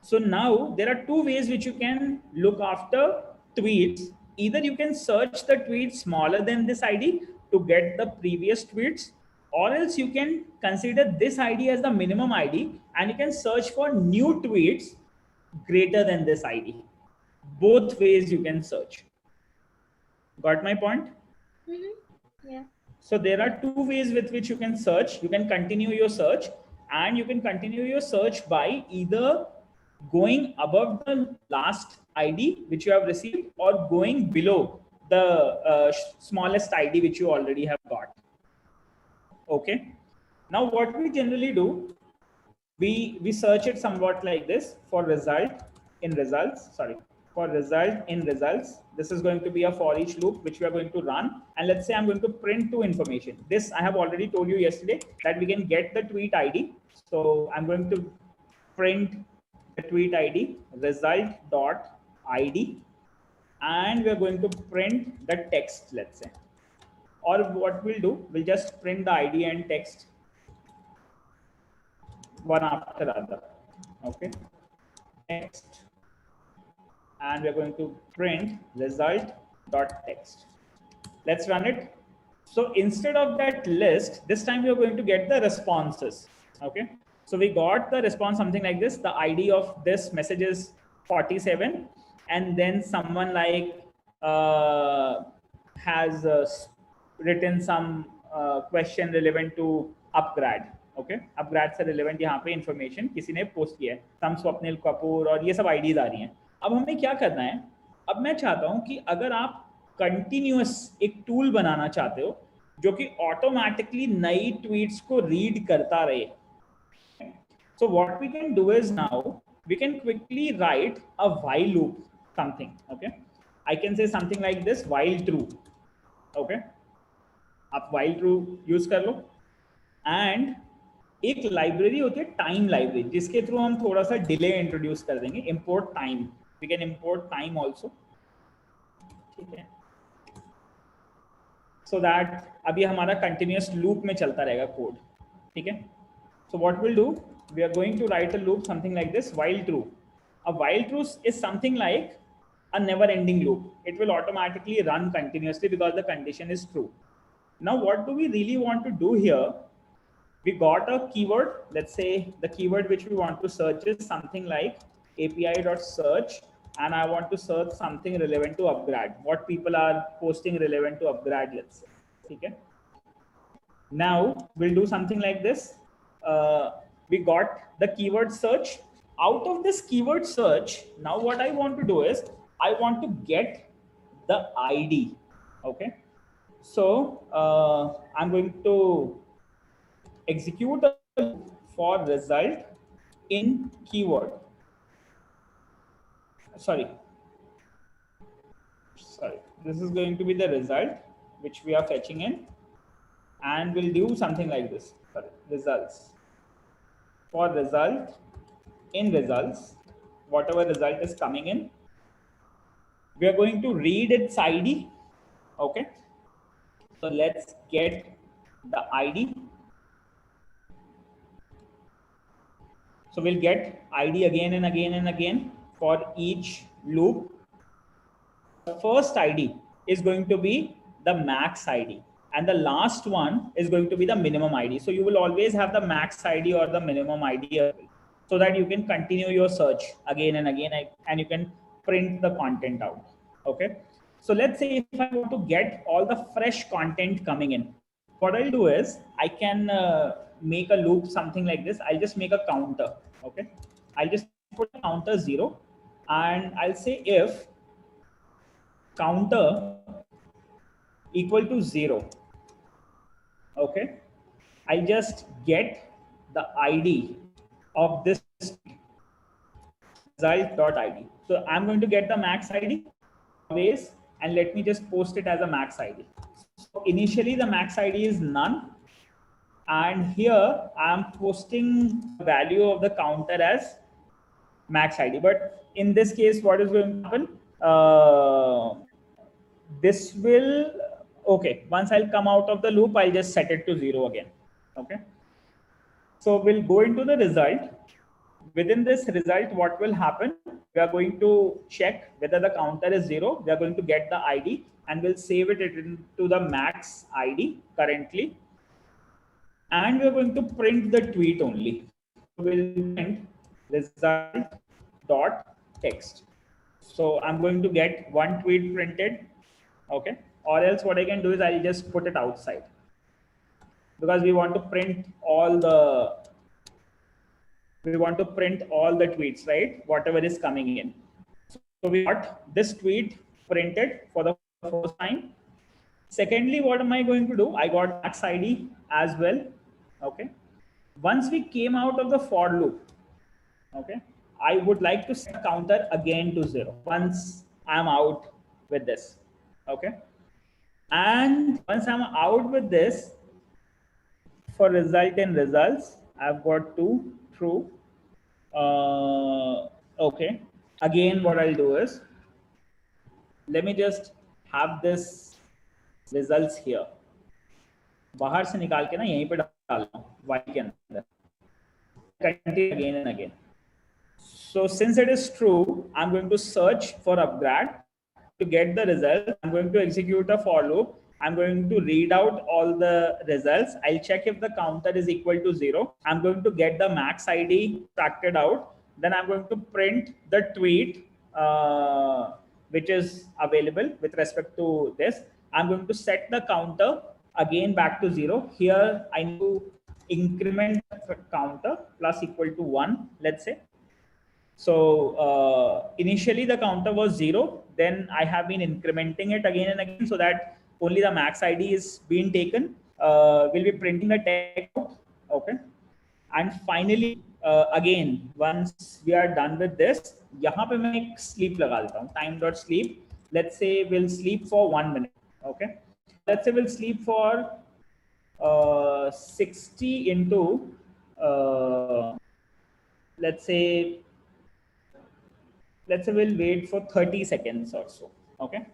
So now there are two ways which you can look after tweets. Either you can search the tweet smaller than this ID to get the previous tweets, or else you can consider this ID as the minimum ID and you can search for new tweets greater than this ID. Both ways you can search. Got my point? Mm-hmm. Yeah. So there are two ways with which you can search. You can continue your search, and you can continue your search by either going above the last ID which you have received or going below the smallest ID which you already have got. Okay. Now what we generally do, we search it somewhat like this for result in results. Sorry. For result in results, this is going to be a for each loop which we are going to run. And let's say I'm going to print two information. This I have already told you yesterday that we can get the tweet ID. So I'm going to print the tweet ID result.id, and we are going to print the text, let's say. Or what we'll do, we'll just print the ID and text one after the other. Okay, text, and we're going to print result.text. Let's run it. So instead of that list, this time we are going to get the responses. Okay, so we got the response something like this. The ID of this message is 47, and then someone like has written some question relevant to Upgrad. Okay, upgrade से relevant यहाँ पे information किसी ने post किया है, सम स्वप्निल कपूर, और ये सब आईडीज आ रही हैं. अब हमें क्या करना है, अब मैं चाहता हूं कि अगर आप कंटिन्यूअस एक टूल बनाना चाहते हो जो कि ऑटोमेटिकली नई ट्वीट्स को रीड करता रहे, so what we can do is now we can quickly write a while loop something. Okay, I can say something like this, while true. Okay, आप while true यूज कर लो. And एक library होती है time library, जिसके through हम थोड़ा सा delay introduce कर देंगे. Import time, we can import time also. ठीक है, सो दैट अभी हमारा कंटिन्यूअस लूप में चलता रहेगा कोड. ठीक है, so what we'll do, we are going to write a loop something like this, while true. A while true is something like a never ending loop. It will automatically run continuously because the condition is true. Now what do we really want to do here? We got a keyword. Let's say the keyword which we want to search is something like api.search, and I want to search something relevant to upgrade, what people are posting relevant to upgrade, let's say. Okay, now we'll do something like this. We got the keyword search. Out of this keyword search, now what I want to do is I want to get the ID. Okay, so I'm going to execute a loop for result in keyword. Sorry, this is going to be the result which we are fetching in, and we'll do something like this. Sorry, results. For result in results, whatever result is coming in, we are going to read its ID. Okay, so let's get the ID. So we'll get ID again and again and again for each loop. The first ID is going to be the max ID, and the last one is going to be the minimum ID. So you will always have the max ID or the minimum ID so that you can continue your search again and again, and you can print the content out. Okay, so let's say if I want to get all the fresh content coming in, what I'll do is I can make a loop something like this. I'll just make a counter. Okay, I'll just put a counter 0, and I'll say if counter equal to 0. Okay, I just get the ID of this result.id. So I'm going to get the max ID always, and let me just post it as a max ID. So initially the max ID is none, and here I'm posting the value of the counter as max ID. But in this case, what is going to happen? This will, okay, once I'll come out of the loop, I'll just set it to 0 again. Okay, so we'll go into the result. Within this result, what will happen? We are going to check whether the counter is 0. We are going to get the ID, and we'll save it into the max ID currently. And we're going to print the tweet only. We'll print result.text. So I'm going to get one tweet printed. Okay, or else what I can do is I'll just put it outside, because we want to print all the tweets, right? Whatever is coming in. So we got this tweet printed for the first time. Secondly, what am I going to do? I got max ID as well. Okay, once we came out of the for loop, okay, I would like to set counter again to 0 once I'm out with this. Okay, and once I'm out with this, for result and results, I've got 2 true. Okay, again what I'll do is, let me just have this results here. बाहर से निकाल के ना यहीं पे डाल रहा हूँ while के अंदर. Continue again and again. So since it is true, I'm going to search for upgrade to get the result. I'm going to execute a for loop. I'm going to read out all the results. I'll check if the counter is equal to 0. I'm going to get the max ID factored out. Then I'm going to print the tweet which is available with respect to this. I'm going to set the counter again back to 0. Here I need to increment the counter plus equal to 1, let's say. So initially the counter was 0, then I have been incrementing it again and again so that only the max ID is being taken. We'll be printing the text out. Okay. And finally, again, once we are done with this, यहाँ पे मैं एक sleep लगा देता हूँ, time dot sleep. Let's say we'll sleep for 1 minute. Okay. Let's say we'll sleep for 60 into let's say we'll wait for 30 seconds or so. Okay.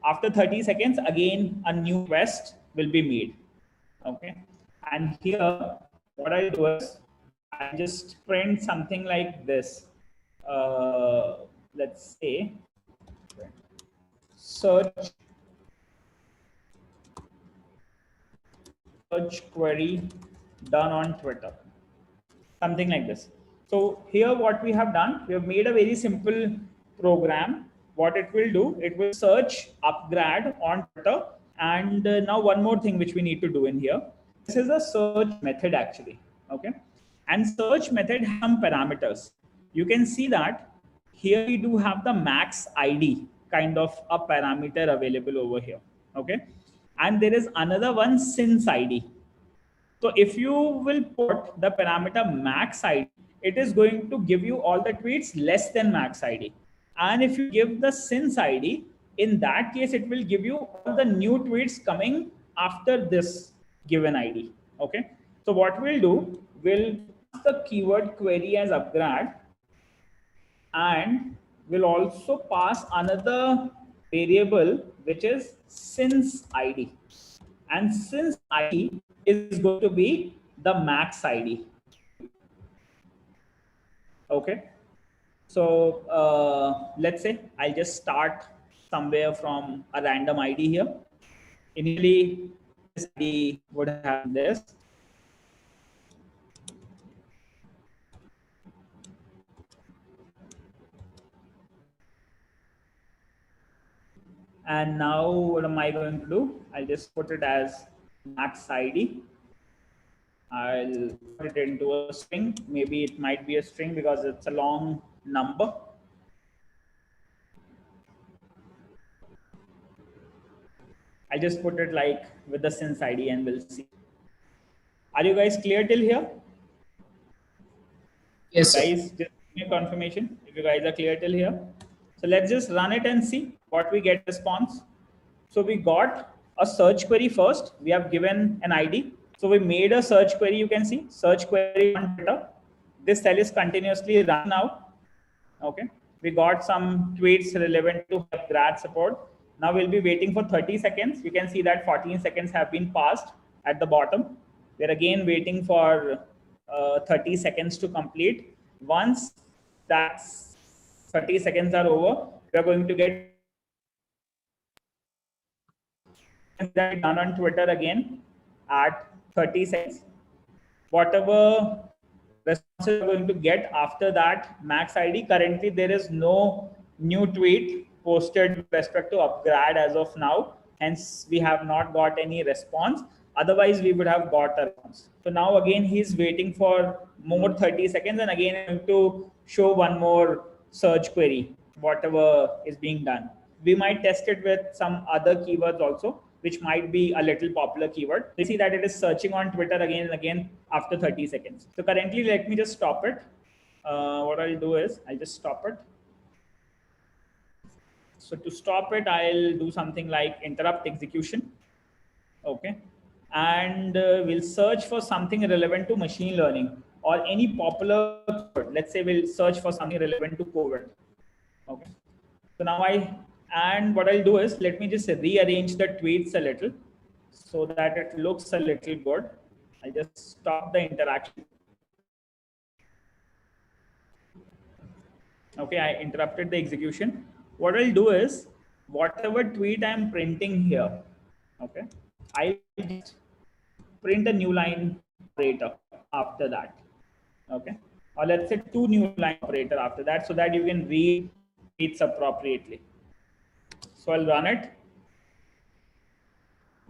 After 30 seconds, again a new request will be made. Okay. And here, what I do is I just print something like this. Let's say search query done on Twitter, something like this. So here what we have done, we have made a very simple program. What it will do, it will search upgrade on Twitter. And now one more thing which we need to do in here. This is a search method actually. Okay. And search method has some parameters. You can see that here we do have the max ID kind of a parameter available over here. Okay. And there is another one since ID. So if you will put the parameter max ID, it is going to give you all the tweets less than max ID. And if you give the since ID, in that case, it will give you all the new tweets coming after this given ID. Okay. So what we'll do, we'll pass the keyword query as upgrade, and we'll also pass another variable which is since ID. And since ID is going to be the max ID. Okay. So let's say I'll just start somewhere from a random ID here. Initially, this ID would have this. And now what am I going to do? I'll just put it as max ID. I'll put it into a string. Maybe it might be a string because it's a long number. I'll just put it like with the since ID and we'll see. Are you guys clear till here? Yes, sir. Guys, just give me a confirmation if you guys are clear till here. So let's just run it and see what we get response. So we got a search query first. We have given an ID. So we made a search query. You can see search query on Twitter. This cell is continuously run now. Okay. We got some tweets relevant to grad support. Now we'll be waiting for 30 seconds. You can see that 14 seconds have been passed at the bottom. We're again waiting for 30 seconds to complete. Once that's 30 seconds are over, we're going to get that done on Twitter again at 30 seconds. Whatever responses you're going to get after that max ID, currently there is no new tweet posted with respect to upgrade as of now. Hence, we have not got any response. Otherwise, we would have got a response. So now again, he's waiting for more 30 seconds and again I'm going to show one more search query, whatever is being done. We might test it with some other keywords also, which might be a little popular keyword. You see that it is searching on Twitter again and again after 30 seconds. So currently, let me just stop it. What I'll do is I'll just stop it. So to stop it, I'll do something like interrupt execution. Okay. And we'll search for something relevant to machine learning or any popular keyword. Let's say we'll search for something relevant to COVID. Okay. So now what I'll do is let me just rearrange the tweets a little so that it looks a little good. I'll just stop the interaction. Okay, I interrupted the execution. What I'll do is whatever tweet I'm printing here, okay, I'll just print a new line operator after that. Okay, or let's say two new line operator after that so that you can read tweets appropriately. So I'll run it.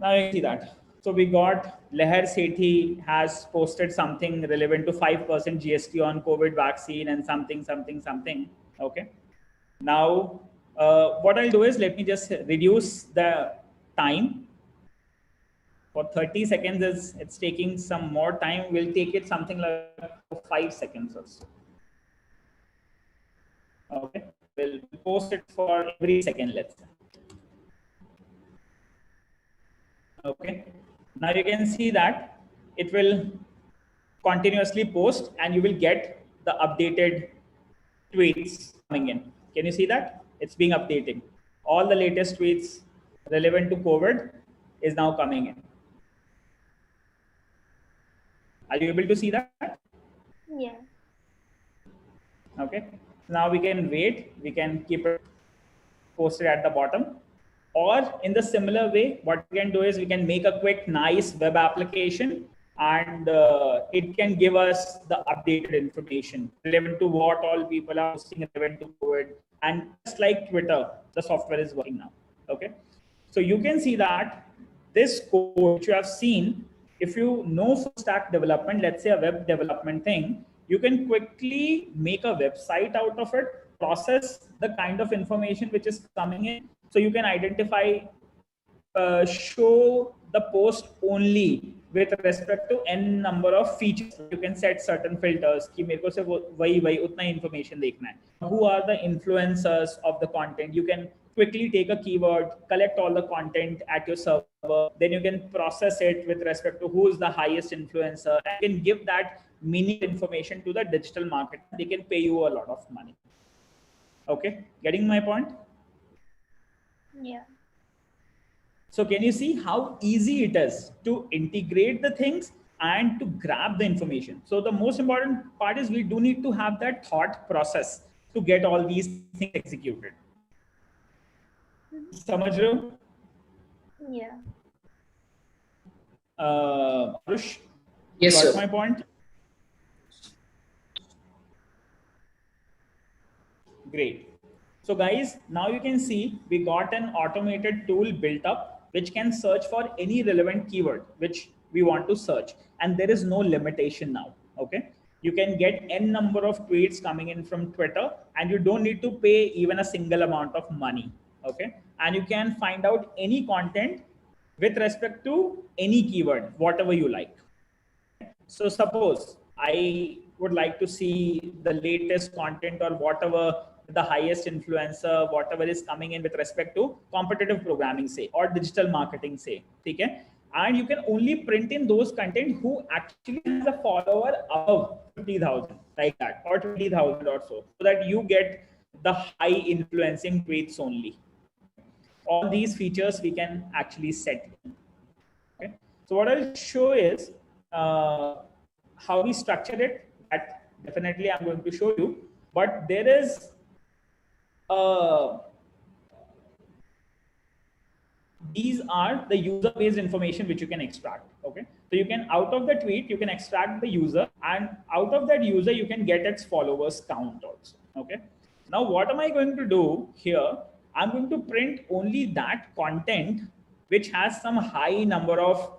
Now you see that. So we got Leher Sethi has posted something relevant to 5% GST on COVID vaccine and something. Okay. Now What I'll do is let me just reduce the time. For 30 seconds is it's taking some more time. We'll take it something like 5 seconds or so. Okay, we'll post it for every second, let's say. Okay, now you can see that it will continuously post and you will get the updated tweets coming in. Can you see that? It's being updated. All the latest tweets relevant to COVID is now coming in. Are you able to see that? Yeah. Okay. Now we can wait. We can keep it posted at the bottom. Or in the similar way, what we can do is we can make a quick, nice web application and it can give us the updated information relevant to what all people are posting relevant to COVID. And just like Twitter, the software is working now. Okay. So you can see that this code which you have seen, if you know full stack development, let's say a web development thing, you can quickly make a website out of it, process the kind of information which is coming in. So you can identify, show the post only with respect to n number of features. You can set certain filters कि मेरे को सिर्फ वही उतना information देखना है. Who are the influencers of the content? You can quickly take a keyword, collect all the content at your server, then you can process it with respect to who is the highest influencer, and you can give that meaningful information to the digital market. They can pay you a lot of money. Okay, getting my point? Yeah. So can you see how easy it is to integrate the things and to grab the information? So the most important part is we do need to have that thought process to get all these things executed. समझ रहे हो? Yeah. Arush, Yes, got sir. my point? Great. So guys, now you can see we got an automated tool built up which can search for any relevant keyword which we want to search. And there is no limitation now. Okay. You can get n number of tweets coming in from Twitter and you don't need to pay even a single amount of money. Okay. And you can find out any content with respect to any keyword, whatever you like. So suppose I would like to see the latest content or whatever the highest influencer, whatever is coming in with respect to competitive programming, say, or digital marketing, say, okay? And you can only print in those content who actually has a follower above 50,000, like that, or 20,000 or so that you get the high influencing tweets only. All these features we can actually set. Okay. So what I'll show is how we structure it. That definitely I'm going to show you. But there is these are the user-based information which you can extract. Okay. So you can, out of the tweet, you can extract the user, and out of that user, you can get its followers count also. Okay. Now, what am I going to do here? I'm going to print only that content which has some high number of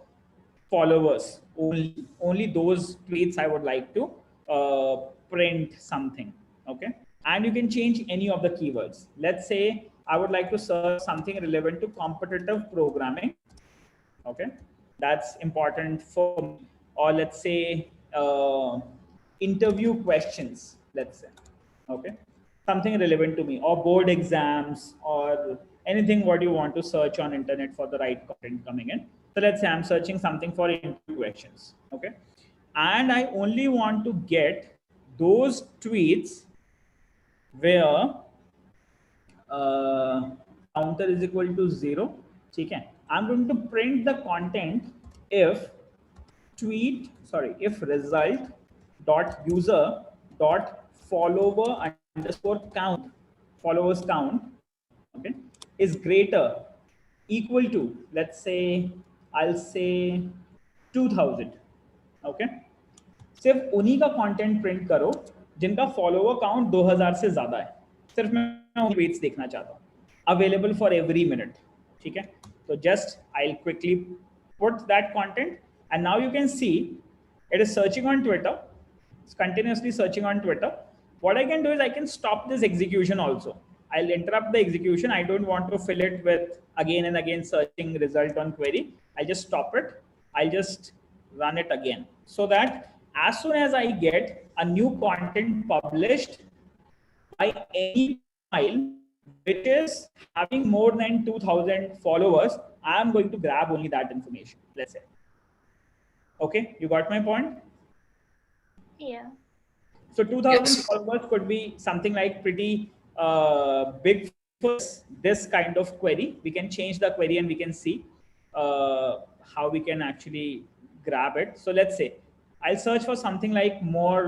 followers. Only those tweets I would like to print something. Okay. And you can change any of the keywords. Let's say I would like to search something relevant to competitive programming. Okay. That's important for me. Or let's say interview questions, let's say. Okay. Something relevant to me, or board exams, or anything what you want to search on internet for the right content coming in. So let's say I'm searching something for interview questions. Okay. And I only want to get those tweets where counter is equal to 0. Okay. I'm going to print the content if if result dot user dot follower underscore count, followers count, okay, is greater equal to, let's say I'll say 2000. Okay. सिर्फ उन्हीं का content print करो जिनका follower count 2000 से ज्यादा है. सिर्फ मैं ट्वीट्स देखना चाहता हूँ. Available for every minute. ठीक है. तो just I will quickly put that content and now you can C it is searching on Twitter. It's continuously searching on Twitter. What I can do is I can stop this execution also. I'll interrupt the execution. I don't want to fill it with again and again searching result on query. I'll just stop it. I'll just run it again, so that as soon as I get a new content published by any profile which is having more than 2000 followers, I am going to grab only that information, let's say. Okay, you got my point? Yeah. So 2000 Yes. followers could be something like pretty big for this kind of query. We can change the query and we can see how we can actually grab it. So let's say I'll search for something like more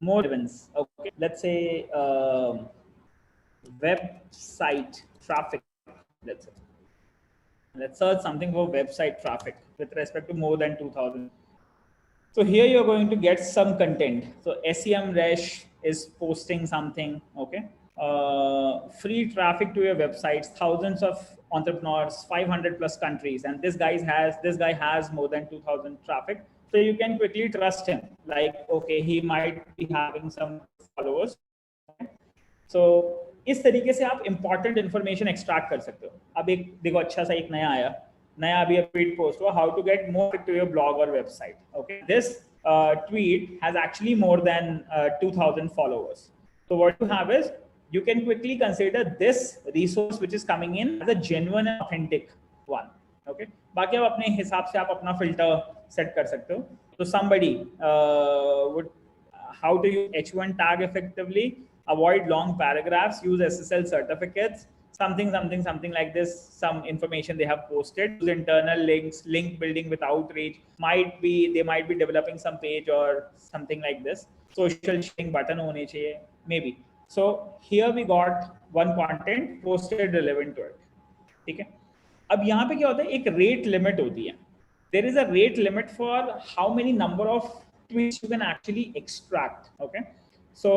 events. Okay, let's say website traffic. Let's say. Let's search something for website traffic with respect to more than 2000. So here you're going to get some content. So SEMrush is posting something, okay? Free traffic to your websites, thousands of entrepreneurs, 500 plus countries, and this guy has more than 2000 traffic. So you can quickly trust him. Like, okay, he might be having some followers. So इस तरीके से आप important information extract कर सकते हो. अब एक देखो अच्छा सा एक नया अभी ट्वीट पोस्ट हुआ, how to get more to your blog और website. Okay, this tweet has actually more than 2000 followers. So what you have is you can quickly consider this resource which is coming in as a genuine and authentic one. Okay, बाकी आप अपने हिसाब से आप अपना filter set कर सकते हो. So somebody would how to use H1 tag effectively, avoid long paragraphs, use SSL certificates, something like this, some information they have posted, use internal links, link building with outreach, they might be developing some page or something like this, social sharing button hone chahiye, maybe. So here we got one content posted relevant to it. ठीक है, अब यहाँ पे क्या होता है, एक rate limit होती है. There is a rate limit for how many number of tweets you can actually extract. Okay, so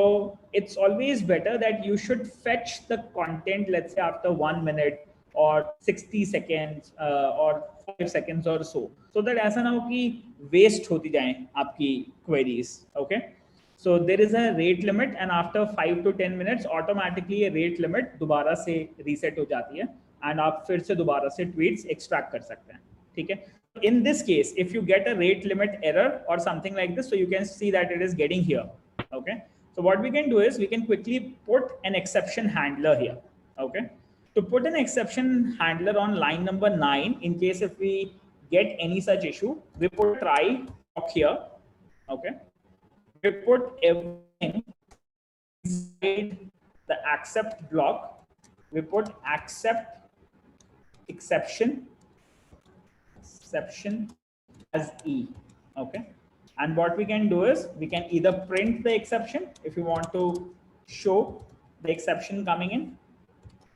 it's always better that you should fetch the content, let's say after 1 minute or 60 seconds or 5 seconds or so that ऐसा ना हो कि waste होती जाए आपकी queries. Okay, so there is a rate limit and after 5 to 10 minutes automatically a rate limit दोबारा से reset हो जाती है and आप फिर से दोबारा से tweets extract कर सकते हैं. ठीक है, in this case if you get a rate limit error or something like this, so you can see that it is getting here. Okay, so what we can do is we can quickly put an exception handler here. Okay, to put an exception handler on line number 9, in case if we get any such issue, we put try block here. Okay, we put everything inside the accept block. We put accept exception as E. Okay, and what we can do is we can either print the exception if you want to show the exception coming in.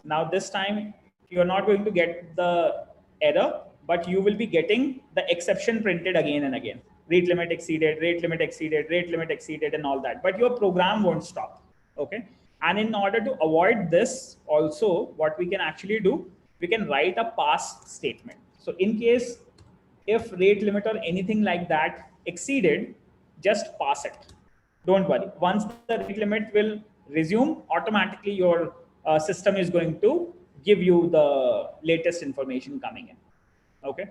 Now this time you're not going to get the error, but you will be getting the exception printed again and again. Rate limit exceeded, rate limit exceeded, rate limit exceeded, and all that, but your program won't stop. Okay, and in order to avoid this also, what we can actually do, we can write a pass statement. So in case if rate limit or anything like that exceeded, just pass it. Don't worry. Once the rate limit will resume, automatically your system is going to give you the latest information coming in. Okay.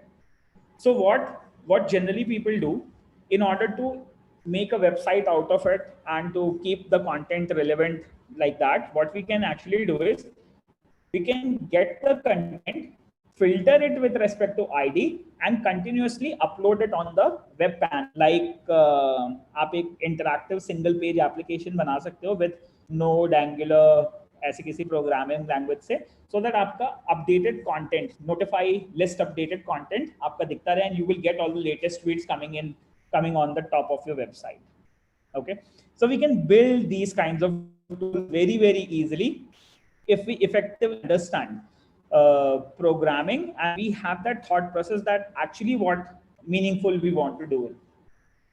So what generally people do in order to make a website out of it and to keep the content relevant like that, what we can actually do is we can get the content, filter it with respect to ID and continuously upload it on the web panel. Like आप एक interactive single page application बना सकते हो with Node, Angular, ऐसे किसी programming language से, so that आपका updated content, notify list updated content आपका दिखता रहे and you will get all the latest tweets coming on the top of your website. Okay, so we can build these kinds of tools very, very easily if we effectively understand programming and we have that thought process that actually what meaningful we want to do.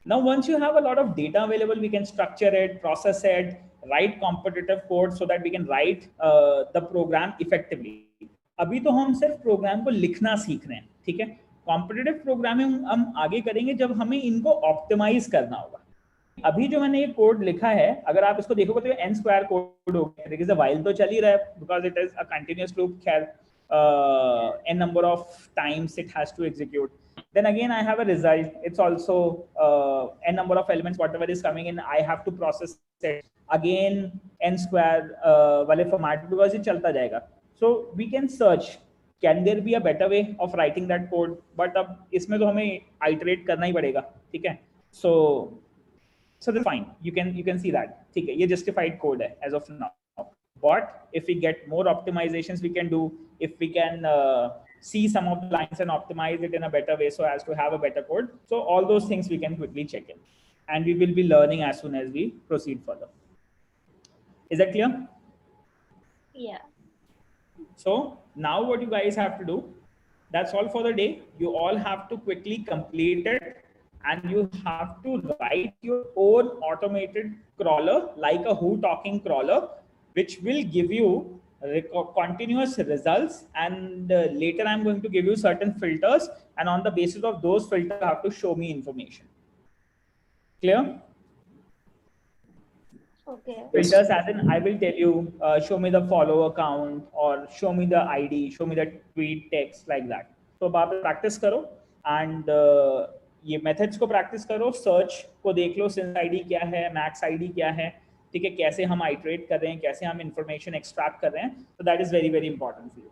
Now, once you have a lot of data available, we can structure it, process it, write competitive code so that we can write the program effectively. अभी तो हम सिर्फ programme को लिखना सीख रहे हैं, ठीक है. कॉम्पिटिटिव प्रोग्रामिंग हम आगे करेंगे जब हमें इनको ऑप्टिमाइज करना होगा. अभी जो मैंने ये कोड लिखा है, अगर आप इसको देखोगे तो n स्क्वायर कोड होगा, देखिए while तो चल ही रहा है because it is a continuous loop, खैर n number of times it has to execute. Then again I have a result, it's also n number of elements, whatever is coming in I have to process it again n square वाले format because ये चलता जाएगा. So we can search can there be a better way of writing that code, but अब इसमें तो हमें iterate करना ही पड़ेगा, ठीक है. So that's fine, you can see that, ठीक है, ये justified code है as of now. But if we get more optimizations we can do, if we can see some of the lines and optimize it in a better way so as to have a better code, so all those things we can quickly check in and we will be learning as soon as we proceed further. Is that clear? Yeah. So now what you guys have to do, that's all for the day. You all have to quickly complete it and you have to write your own automated crawler like a who talking crawler, which will give you continuous results, and later I'm going to give you certain filters, and on the basis of those filters you have to show me information. Clear? Okay. Filters as in I will tell you show me the follower count or show me the ID, show me the tweet text, like that. So आप practice करो and ये methods को practice करो, search को देख लो, since ID क्या है, max ID क्या है, ठीक है, कैसे हम iterate कर रहे हैं, कैसे हम information extract कर रहे हैं. So that is very very important for you.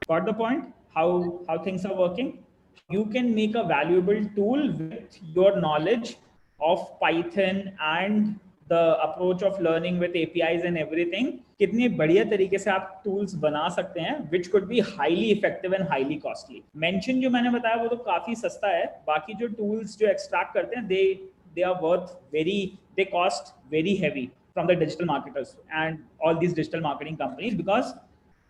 Got the point? How things are working? You can make a valuable tool with your knowledge of Python and the approach of learning with APIs and everything. कितने बढ़िया तरीके से आप tools बना सकते हैं, which could be highly effective and highly costly. Mention जो मैंने बताया वो तो काफी सस्ता है. बाकी जो tools जो extract करते हैं, they are worth they cost very heavy from the digital marketers and all these digital marketing companies, because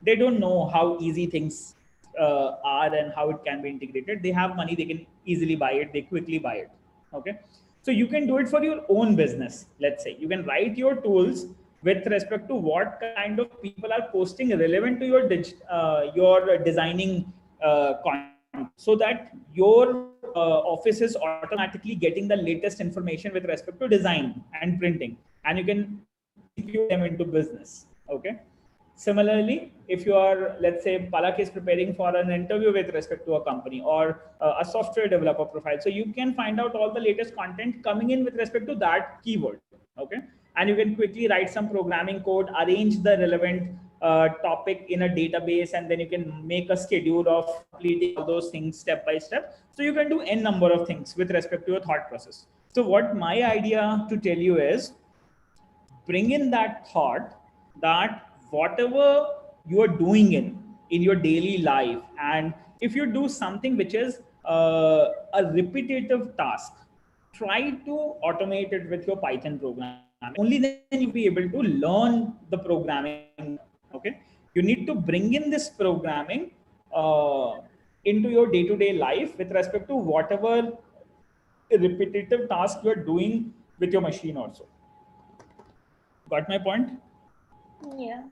they don't know how easy things are and how it can be integrated. They have money, they can easily buy it, they quickly buy it. Okay, so you can do it for your own business. Let's say you can write your tools with respect to what kind of people are posting relevant to your designing content, so that your office is automatically getting the latest information with respect to design and printing, and you can execute them into business. Okay. Similarly, if you are, let's say, Palak is preparing for an interview with respect to a company or a software developer profile, so you can find out all the latest content coming in with respect to that keyword, okay? And you can quickly write some programming code, arrange the relevant topic in a database, and then you can make a schedule of completing all those things step by step. So you can do n number of things with respect to your thought process. So what my idea to tell you is, bring in that thought that whatever you are doing in your daily life, and if you do something which is a repetitive task, try to automate it with your Python program. Only then you'll be able to learn the programming. Okay, you need to bring in this programming into your day-to-day life with respect to whatever repetitive task you are doing with your machine also. Got my point? Yeah.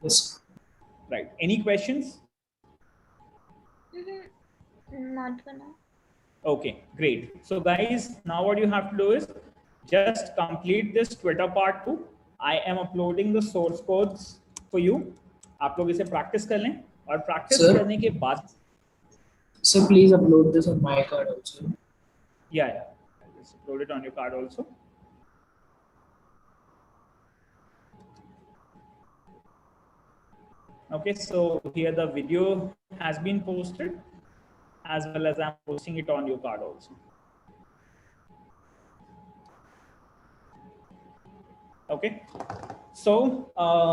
Yes. Right. Any questions? Not for now. Okay, great. So guys, now what you have to do is just complete this Twitter part 2. I am uploading the source codes for you. आप लोग इसे practice कर लें, और practice Sir? करने के बाद, So please upload this on my card also. yeah, just upload it on your card also. Okay, so here the video has been posted, as well as I'm posting it on your card also. Okay, so